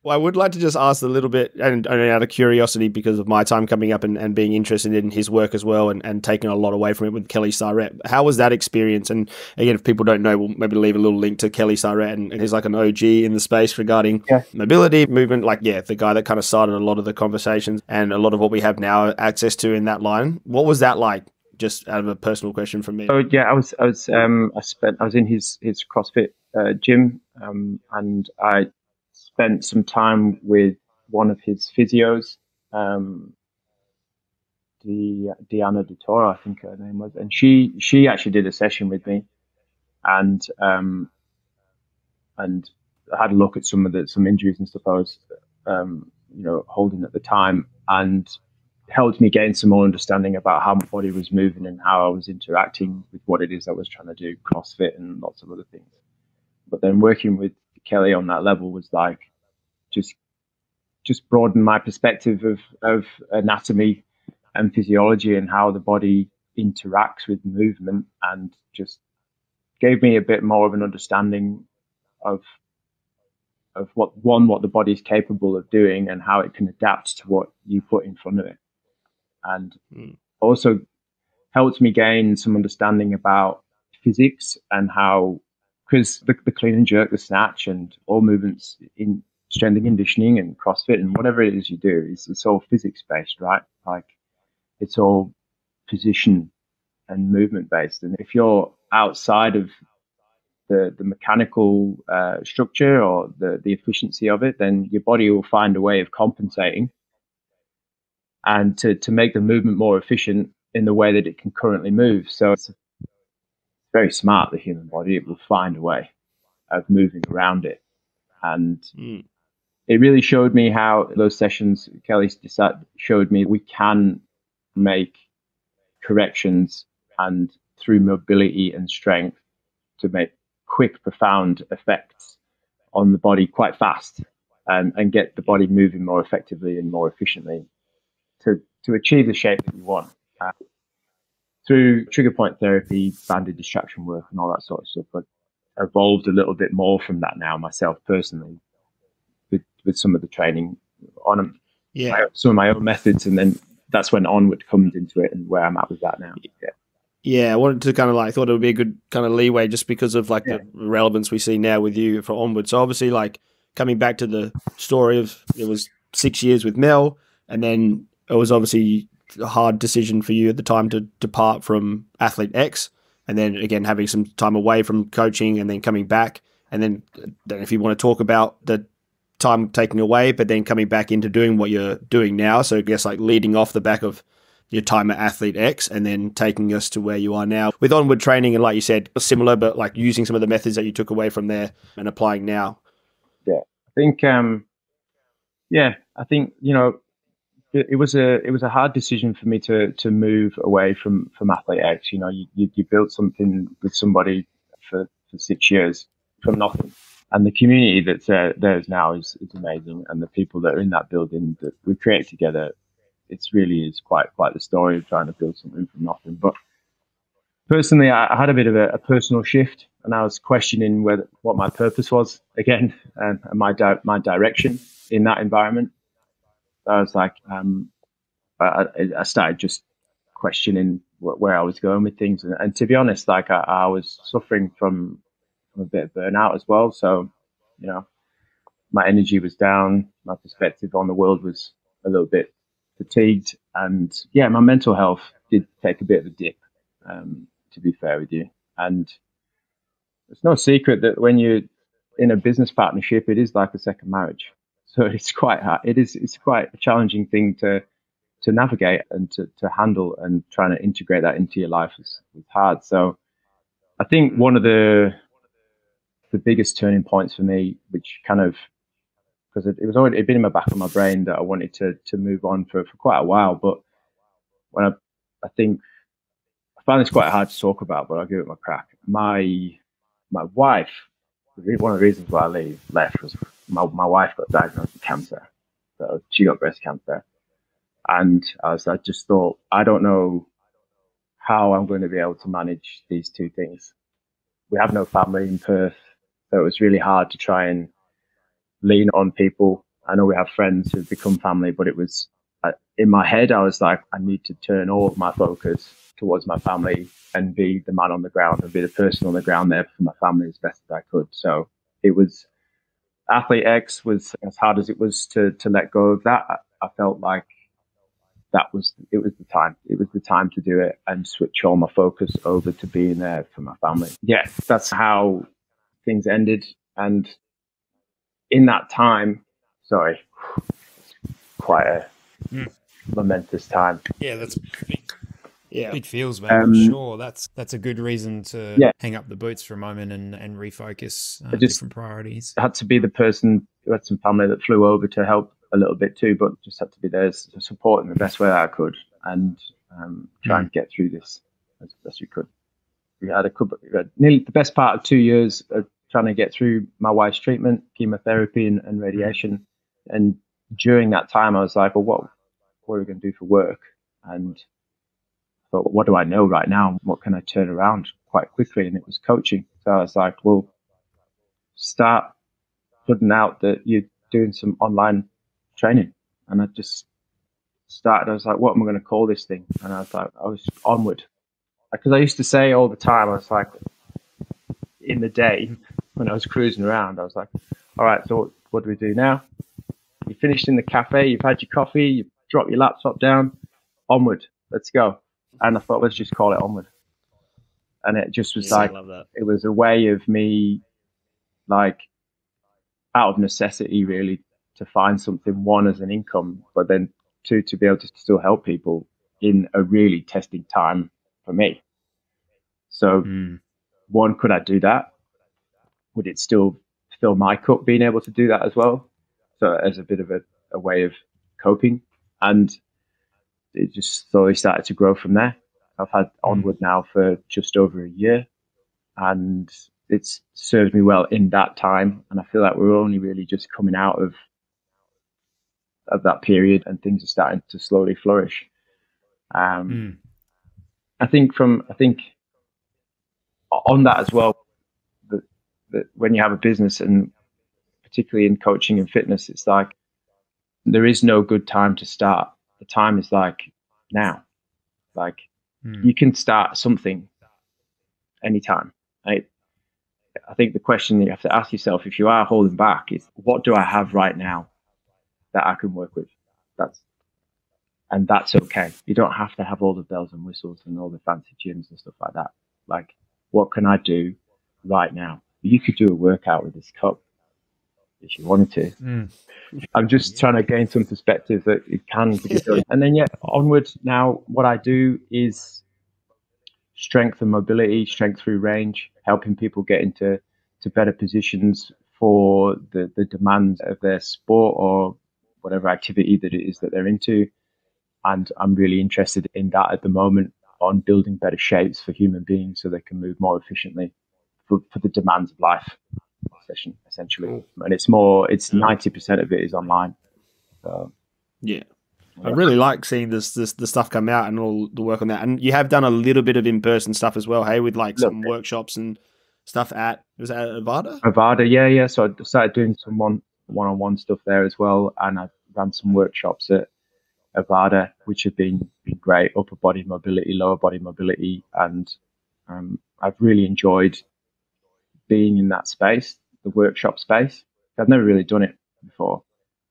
Well, I would like to just ask a little bit, and out of curiosity, because of my time coming up and being interested in his work as well, and taking a lot away from it with Kelly Sarrett. How was that experience? And again, if people don't know, we'll maybe leave a little link to Kelly Sarrett, and he's like an OG in the space regarding mobility, movement, like, the guy that kind of started a lot of the conversations and a lot of what we have now access to in that line. What was that like? Just out of a personal question from me. Oh yeah, I was in his CrossFit gym, and I spent some time with one of his physios, Diana De Toro, I think her name was, and she actually did a session with me, and I had a look at some injuries and stuff I was holding at the time, and helped me gain some more understanding about how my body was moving and how I was interacting with what it is I was trying to do, CrossFit and lots of other things. But then working with Kelly on that level was like just broadened my perspective of anatomy and physiology and how the body interacts with movement, and just gave me a bit more of an understanding of what the body is capable of doing and how it can adapt to what you put in front of it. And also helped me gain some understanding about physics and how, because the clean and jerk, the snatch, and all movements in strength and conditioning and CrossFit and whatever it is you do, it's all physics based, right? Like, it's all position and movement based. And if you're outside of the mechanical structure or the efficiency of it, then your body will find a way of compensating and to make the movement more efficient in the way that it can currently move. So it's very smart, the human body. It will find a way of moving around it. And it really showed me how those sessions, Kelly showed me we can make corrections, and through mobility and strength, to make quick, profound effects on the body quite fast, and get the body moving more effectively and more efficiently to achieve the shape that you want. Through trigger point therapy, banded distraction work, and all that sort of stuff, but evolved a little bit more from that now myself personally, with some of the training on some of my own methods, and then that's when Onward comes into it and where I'm at with that now. Yeah, I wanted to kind of thought it would be a good kind of leeway just because of the relevance we see now with you for Onward. So obviously, coming back to the story of, it was 6 years with Mel, and then it was obviously a hard decision for you at the time to depart from Athlete X, and then again having some time away from coaching and then coming back, and then if you want to talk about the time taking away, but then coming back into doing what you're doing now. So I guess leading off the back of your time at Athlete X and then taking us to where you are now with Onward Training, and like you said, similar, but using some of the methods that you took away from there and applying now. Yeah, I think it was a hard decision for me to move away from Athlete X. You built something with somebody for 6 years from nothing, and the community that's there now is amazing, and the people that are in that building that we create together, it's really is quite the story of trying to build something from nothing. But personally, I had a bit of a personal shift, and I was questioning what my purpose was again, and my direction in that environment. I was like, I started just questioning where I was going with things, and to be honest, I was suffering from a bit of burnout as well. So, my energy was down. My perspective on the world was a little bit fatigued. And yeah, my mental health did take a bit of a dip, to be fair with you. And it's no secret that when you're in a business partnership, it is like a second marriage. So it's quite hard. It's quite a challenging thing to navigate and to handle, and trying to integrate that into your life is hard. So I think one of the biggest turning points for me, which kind of, because it'd been in the back of my brain that I wanted to move on for quite a while, but when I think I find this quite hard to talk about, but I'll give it my crack. My wife, one of the reasons why I left was my wife got diagnosed with cancer. So she got breast cancer. And I just thought, I don't know how I'm going to be able to manage these two things. We have no family in Perth, so it was really hard to try and lean on people. I know we have friends who've become family, but it was in my head, I was like, I need to turn all of my focus towards my family and be the man on the ground and be the person on the ground there for my family as best as I could. So it was, Athlete X was as hard as it was to let go of that. I felt like it was the time. It was the time to do it and switch all my focus over to being there for my family. Yeah, that's how things ended. And in that time, sorry, quite a momentous time. Yeah, that's big. Yeah, big feels, man. I'm sure that's a good reason to hang up the boots for a moment and refocus different priorities. I had to be the person who had some family that flew over to help a little bit too, but just had to be there to support in the best way I could, and try and get through this as best we could. We had nearly the best part of 2 years of trying to get through my wife's treatment, chemotherapy and radiation. And during that time, I was like, well, what are we going to do for work? And I thought, what do I know right now? What can I turn around quite quickly? And it was coaching. So I was like, well, start putting out that you're doing some online training. And I just started. I was like, what am I going to call this thing? And I was Onward. Because I used to say all the time, I was like, in the day when I was cruising around, I was like, all right, so what do we do now? You finished in the cafe, you've had your coffee, you drop your laptop down, onward, let's go. And I thought, let's just call it Onward. And it just was like, it was a way of me, like, out of necessity, really, to find something, one, as an income, but then two, to be able to still help people in a really testing time for me. So, one, could I do that? Would it still fill my cup being able to do that as well? So as a bit of a way of coping. And it just slowly started to grow from there. I've had Onward now for just over a year, and it's served me well in that time. And I feel like we're only really just coming out of that period, and things are starting to slowly flourish. I think on that as well, that when you have a business, and particularly in coaching and fitness, it's like there is no good time to start. The time is like now. Like you can start something anytime. I think the question that you have to ask yourself, if you are holding back, is what do I have right now that I can work with? That's okay. You don't have to have all the bells and whistles and all the fancy gyms and stuff like that. Like, what can I do right now? You could do a workout with this cup if you wanted to. I'm just trying to gain some perspective that it can be done. And then, Onward now, what I do is strength and mobility, strength through range, helping people get into better positions for the demands of their sport or whatever activity that it is that they're into. And I'm really interested in that at the moment, on building better shapes for human beings so they can move more efficiently for the demands of life, essentially. Cool. And it's 90% of it is online. So, yeah. I really like seeing the stuff come out and all the work on that. And you have done a little bit of in-person stuff as well, hey, with like some workshops and stuff was that at Avada? Avada, yeah. So I started doing some one-on-one stuff there as well. And I ran some workshops at Avada, which have been great, upper body mobility, lower body mobility. And I've really enjoyed being in that space, the workshop space, I've never really done it before,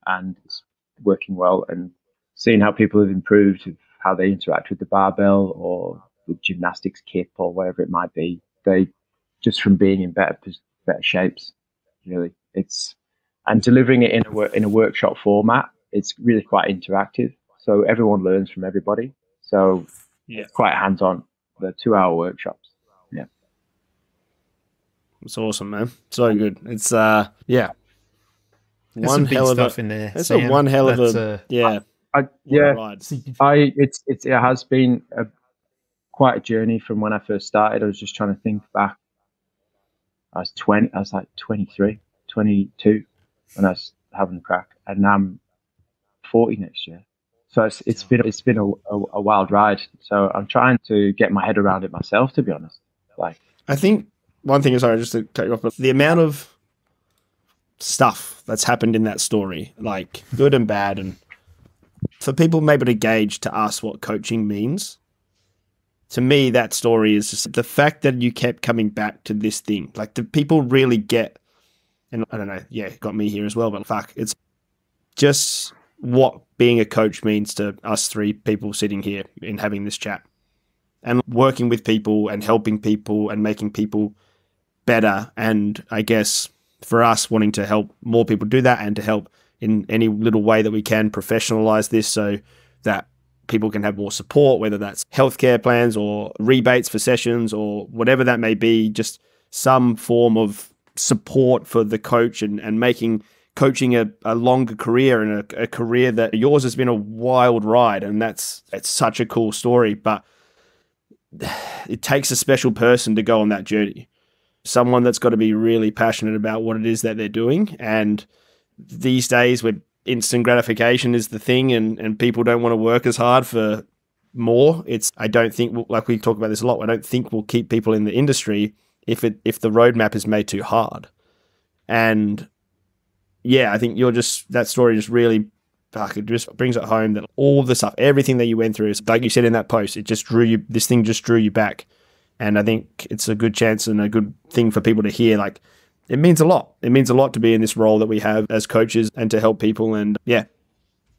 and it's working well. And seeing how people have improved with how they interact with the barbell or the gymnastics kit or whatever it might be, they just from being in better shapes. Really, and delivering it in a workshop format. It's really quite interactive, so everyone learns from everybody. So it's quite hands-on. The 2-hour workshops. Yeah, it's awesome, man. So good. It's There's one some big hell of stuff a. in there. It's Sam. a one hell of That's, a yeah. Ride. It has been quite a journey from when I first started. I was just trying to think back. I was 20. I was like 23, 22 when I was having a crack, and now I'm 40 next year. So it's been a wild ride. So I'm trying to get my head around it myself, to be honest. Like, I think one thing is, sorry, just to cut you off, but the amount of stuff that's happened in that story, like good and bad, and for people maybe to gauge to us what coaching means, to me, that story is just the fact that you kept coming back to this thing. Like, the people really get, and I don't know, yeah, it got me here as well, but fuck, it's just what being a coach means to us three people sitting here and having this chat and working with people and helping people and making people better. And I guess for us, wanting to help more people do that and to help in any little way that we can professionalize this so that people can have more support, whether that's healthcare plans or rebates for sessions or whatever that may be, just some form of support for the coach and making coaching a longer career and a career that yours has been a wild ride. And it's such a cool story, but it takes a special person to go on that journey. Someone that's got to be really passionate about what it is that they're doing. And these days where instant gratification is the thing and people don't want to work as hard for more, I don't think, like we talk about this a lot, I don't think we'll keep people in the industry if the roadmap is made too hard. And yeah, I think that story just really, it just brings it home that all the stuff, everything that you went through, like you said in that post, this thing just drew you back. And I think it's a good chance and a good thing for people to hear. Like, it means a lot. It means a lot to be in this role that we have as coaches and to help people. And yeah,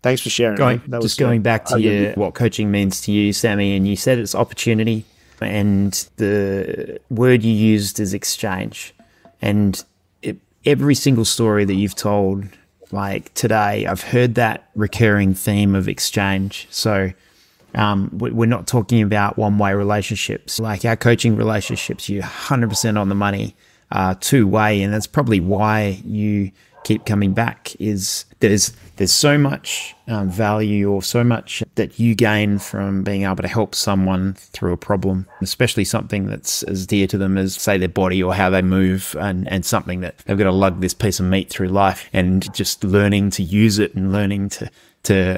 thanks for sharing. Going back to what coaching means to you, Sammy, and you said it's opportunity, and the word you used is exchange. And every single story that you've told, like today, I've heard that recurring theme of exchange. So we're not talking about one-way relationships. Like our coaching relationships, you're 100% on the money, two-way, and that's probably why you keep coming back. Is there's so much value or so much that you gain from being able to help someone through a problem, especially something that's as dear to them as, say, their body or how they move, and something that they've got to lug this piece of meat through life, and just learning to use it and learning to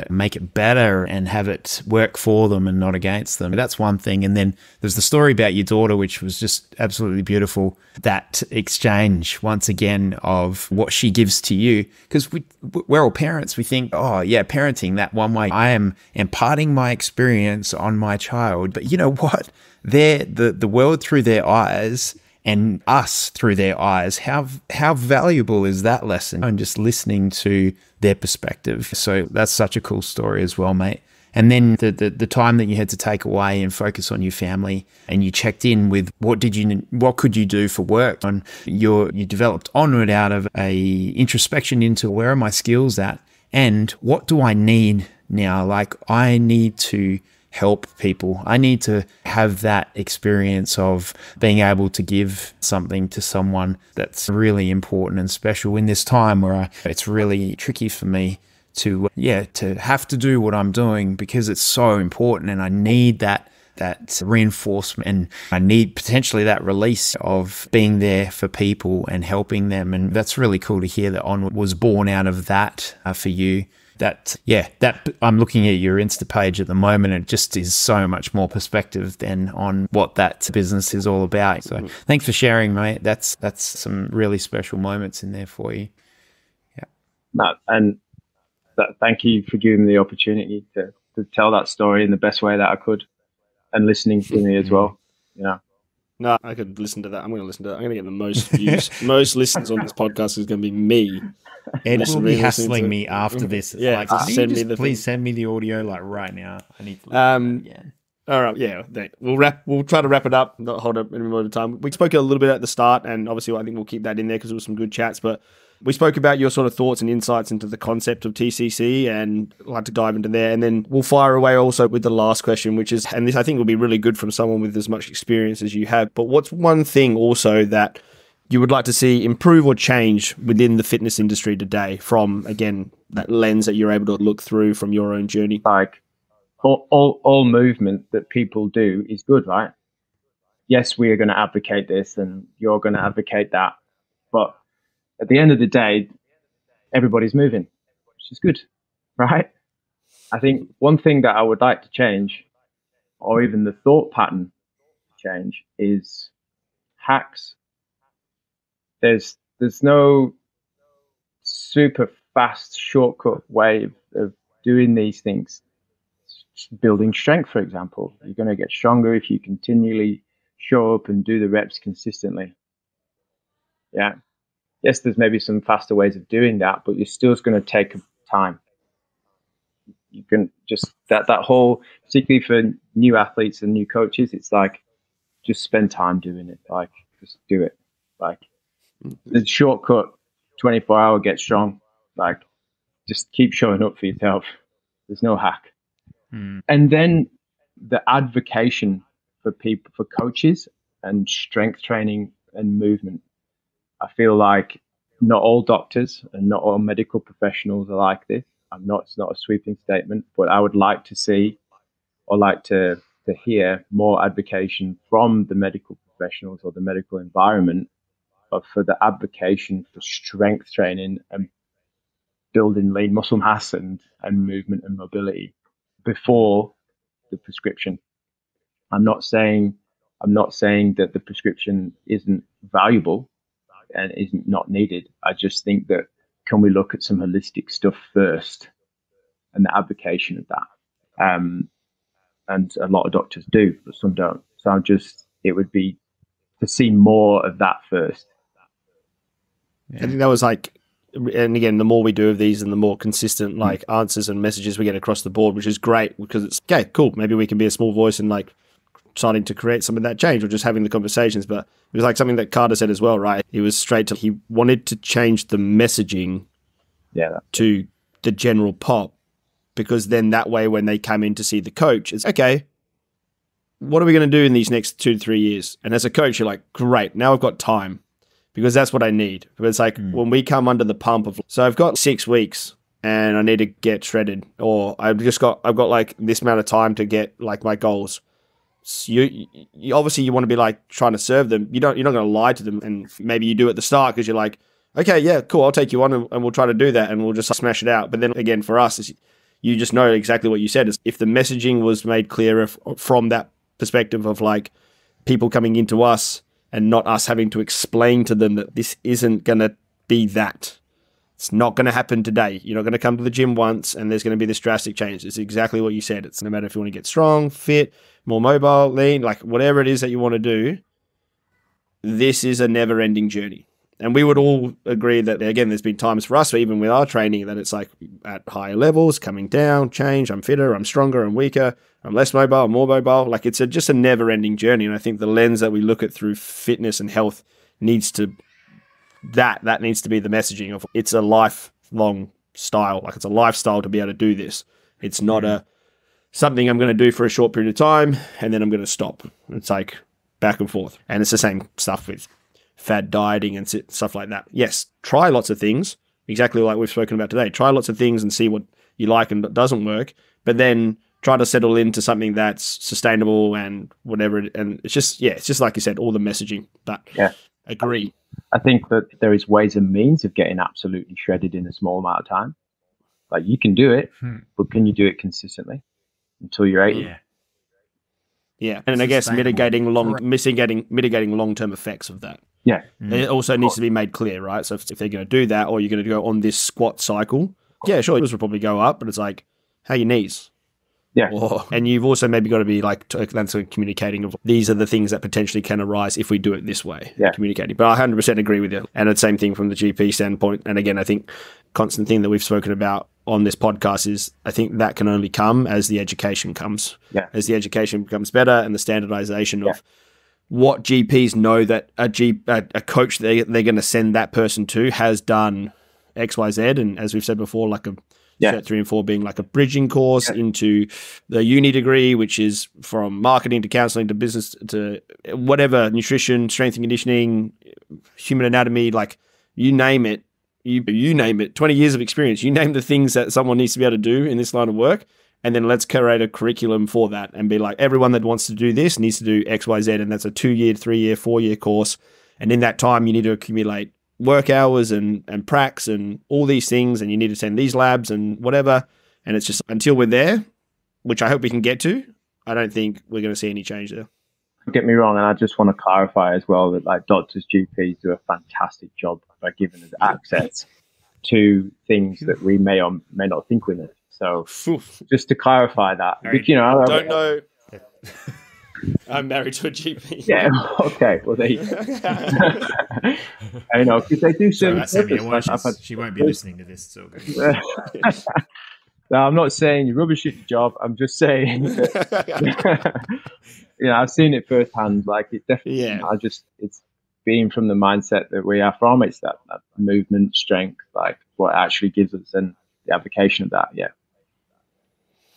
make it better and have it work for them and not against them. That's one thing. And then there's the story about your daughter, which was just absolutely beautiful. That exchange, once again, of what she gives to you. Because we're all parents. We think, oh, yeah, parenting that one way. I am imparting my experience on my child. But you know what? They're the world through their eyes and us through their eyes. How valuable is that lesson? And just listening to their perspective. So that's such a cool story as well, mate. And then the time that you had to take away and focus on your family, and you checked in with what could you do for work? And you developed Onward out of a introspection into where are my skills at and what do I need now? Like, I need to help people. I need to have that experience of being able to give something to someone that's really important and special in this time where it's really tricky for me to have to do what I'm doing because it's so important, and I need that reinforcement, and I need potentially that release of being there for people and helping them. And that's really cool to hear that Onward was born out of that for you. That I'm looking at your Insta page at the moment, and it just is so much more perspective than on what that business is all about. So thanks for sharing, mate. That's some really special moments in there for you. Yeah. No, and thank you for giving me the opportunity to tell that story in the best way that I could, and listening to me as well. You know, No, I could listen to that. I'm going to listen to that. I'm going to get the most views. Most listens on this podcast is going to be me. Ed will be hassling me after this. It's Yeah, like, can send you me just the please thing. send me the audio like right now? I need to listen to that again. All right, yeah, we'll try to wrap it up, not hold up any more time. We spoke a little bit at the start, and obviously I think we'll keep that in there because there was some good chats, but we spoke about your sort of thoughts and insights into the concept of TCC, and I'd like to dive into there, and then we'll fire away also with the last question, which is, and this I think will be really good from someone with as much experience as you have, but what's one thing also that you would like to see improve or change within the fitness industry today from, again, that lens that you're able to look through from your own journey? Like, all movement that people do is good, right? Yes, we are going to advocate this and you're going to advocate that. But at the end of the day, everybody's moving, which is good, right? I think one thing that I would like to change, or even the thought pattern to change, is hacks. There's no super fast shortcut way of doing these things. Building strength, for example, you're going to get stronger if you continually show up and do the reps consistently. Yeah. Yes, there's maybe some faster ways of doing that, but you're still going to take time. You can just that whole, particularly for new athletes and new coaches, it's like just spend time doing it. Like just do it. Like the shortcut, 24-hour get strong. Like just keep showing up for yourself. There's no hack. And then the advocation for people, for coaches and strength training and movement. I feel like not all doctors and not all medical professionals are like this. It's not a sweeping statement, but I would like to see or like to hear more advocation from the medical professionals or the medical environment for the advocation for strength training and building lean muscle mass and movement and mobility before the prescription. I'm not saying that the prescription isn't valuable and isn't not needed. I just think that can we look at some holistic stuff first and the application of that. And a lot of doctors do, but some don't. So it would be to see more of that first. Yeah. I think that was like, and again, the more we do of these and the more consistent like answers and messages we get across the board, which is great because it's okay, cool. Maybe we can be a small voice and like starting to create some of that change or just having the conversations. But it was like something that Carter said as well, right? He was straight to, he wanted to change the messaging to the general pop, because then that way when they come in to see the coach, it's okay, what are we going to do in these next 2 to 3 years? And as a coach, you're like, great, now I've got time. Because that's what I need. But it's like when we come under the pump of, so I've got 6 weeks and I need to get shredded, or I've got like this amount of time to get like my goals. So you obviously you want to be like trying to serve them. You're not going to lie to them, and maybe you do at the start because you're like, okay, yeah, cool, I'll take you on and we'll try to do that and we'll just smash it out. But then again, for us, you just know exactly what you said. Is if the messaging was made clearer from that perspective of like people coming into us, and not us having to explain to them that this isn't going to be that. It's not going to happen today. You're not going to come to the gym once and there's going to be this drastic change. It's exactly what you said. It's no matter if you want to get strong, fit, more mobile, lean, like whatever it is that you want to do, this is a never-ending journey. And we would all agree that, again, there's been times for us, even with our training, that it's like at higher levels, coming down, change, I'm fitter, I'm stronger, I'm weaker, I'm less mobile, I'm more mobile. Like it's just a never-ending journey. And I think the lens that we look at through fitness and health needs to, that needs to be the messaging of it's a lifelong style. Like it's a lifestyle to be able to do this. It's not something I'm going to do for a short period of time and then I'm going to stop. It's like back and forth. And it's the same stuff with fad dieting and stuff like that. Yes, try lots of things, exactly like we've spoken about today. Try lots of things and see what you like and what doesn't work, but then try to settle into something that's sustainable and whatever. And it's just like you said, all the messaging. But agree. I think that there is ways and means of getting absolutely shredded in a small amount of time. Like you can do it, but can you do it consistently until you're 80? Yeah, and I guess mitigating long-term effects of that. Yeah. It also needs to be made clear, right? So if they're going to do that, or you're going to go on this squat cycle, yeah, sure, yours will probably go up, but it's like, how are your knees? Yeah. And you've also maybe got to be like, that's communicating of these are the things that potentially can arise if we do it this way. Yeah. Communicating. But I 100% agree with you. And the same thing from the GP standpoint. And again, I think constant thing that we've spoken about on this podcast is I think that can only come as the education comes. Yeah. As the education becomes better and the standardization of what GPs know that a coach they're going to send that person to has done X, Y, Z. And as we've said before, like a Cert 3 and 4 being like a bridging course into the uni degree, which is from marketing to counseling to business to whatever, nutrition, strength and conditioning, human anatomy, like you name it, you name it, 20 years of experience, you name the things that someone needs to be able to do in this line of work. And then let's create a curriculum for that and be like, everyone that wants to do this needs to do X, Y, Z. And that's a 2-year, 3-year, 4-year course. And in that time, you need to accumulate work hours and pracs and all these things, and you need to send these labs and whatever. And it's just until we're there, which I hope we can get to, I don't think we're going to see any change there. Don't get me wrong, and I just want to clarify as well that like doctors, GPs do a fantastic job by giving us access to things that we may or may not think we know. So just to clarify that, because, I don't know. I'm married to a GP. Yeah. Okay. Well, there you go. I know because they do serve purpose. She won't be listening to this. So no, I'm not saying you're rubbish at your job. I'm just saying that, I've seen it firsthand. Like it definitely. Yeah. It's being from the mindset that we are from. It's that movement strength, like what it actually gives us, and the application of that. Yeah.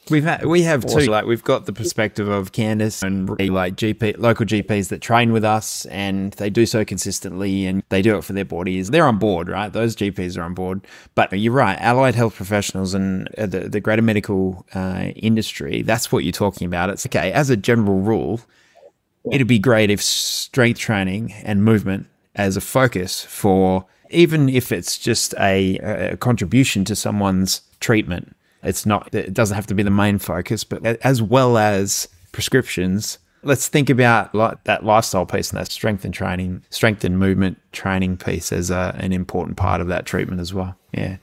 We have too, like we've got the perspective of Candice and like local GPs that train with us, and they do so consistently and they do it for their bodies. They're on board, right? Those GPs are on board. But you're right, allied health professionals and the greater medical industry, that's what you're talking about. It's okay, as a general rule, it'd be great if strength training and movement as a focus for, even if it's just a contribution to someone's treatment. It doesn't have to be the main focus, but as well as prescriptions, let's think about that lifestyle piece and that strength and movement training piece as an important part of that treatment as well. Yeah.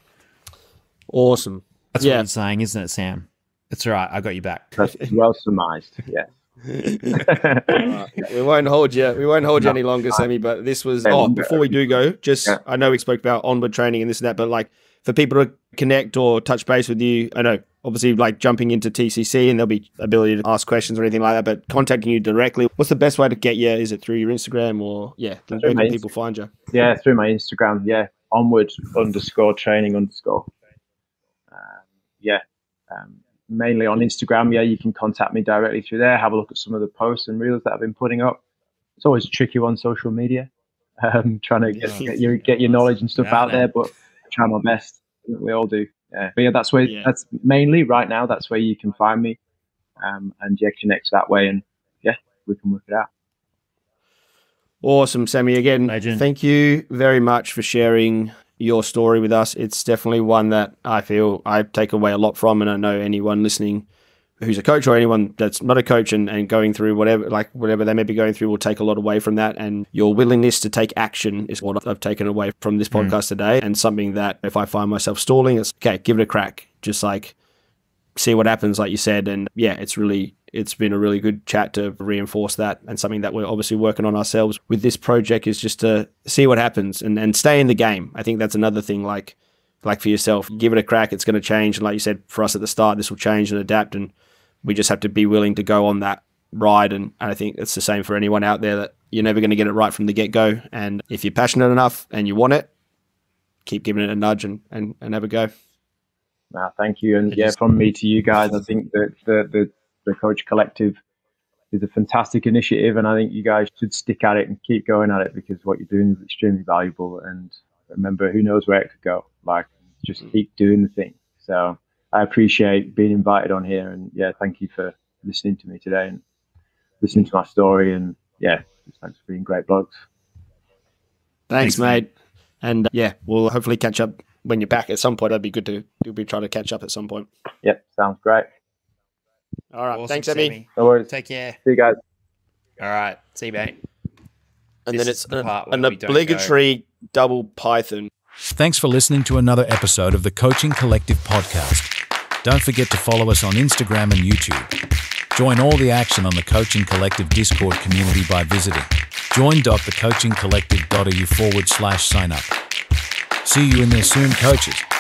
Awesome. That's what you're saying, isn't it, Sam? That's all right. I got you back. That's well surmised. Yeah. We won't hold you. We won't hold you any longer, Sammy. But this was. Before we do go, I know we spoke about onward training and this and that, but like for people to connect or touch base with you, I know obviously like jumping into TCC and there'll be ability to ask questions or anything like that. But contacting you directly, what's the best way to get you? Is it through your Instagram or where can people find you? Yeah, through my Instagram. Yeah, onward_training_. Mainly on Instagram. Yeah, you can contact me directly through there. Have a look at some of the posts and reels that I've been putting up. It's always tricky on social media, trying to get your knowledge and stuff out there, but I try my best. We all do. But yeah, that's mainly right now. That's where you can find me, and connect that way, and we can work it out. Awesome, Sammy. Again, Legend. Thank you very much for sharing your story with us. It's definitely one that I feel I take away a lot from, and I know anyone listening who's a coach or anyone that's not a coach and going through whatever they may be going through will take a lot away from that. And your willingness to take action is what I've taken away from this podcast today, and something that if I find myself stalling, it's okay, give it a crack. Just like see what happens, like you said. And it's been a really good chat to reinforce that, and something that we're obviously working on ourselves with this project is just to see what happens and stay in the game. I think that's another thing, like for yourself, give it a crack. It's going to change. And like you said, for us at the start, this will change and adapt, and we just have to be willing to go on that ride. And I think it's the same for anyone out there, that you're never going to get it right from the get-go. And if you're passionate enough and you want it, keep giving it a nudge and have a go. Thank you. And from me to you guys, I think that the Coach Collective is a fantastic initiative, and I think you guys should stick at it and keep going at it, because what you're doing is extremely valuable. And remember, who knows where it could go? Like, just keep doing the thing. So I appreciate being invited on here, and thank you for listening to me today and listening to my story. And thanks for being great blogs. Thanks, mate. And we'll hopefully catch up when you're back at some point. That'd be good to try to catch up at some point. Yep, sounds great. All right. Awesome, Thanks, Emmy. Sammy. No worries. Take care. See you guys. All right. See you, mate. And This then is it's the part an where we don't obligatory double python. Thanks for listening to another episode of the Coaching Collective podcast. Don't forget to follow us on Instagram and YouTube. Join all the action on the Coaching Collective Discord community by visiting join.thecoachingcollective.eu/sign up. See you in there soon, coaches.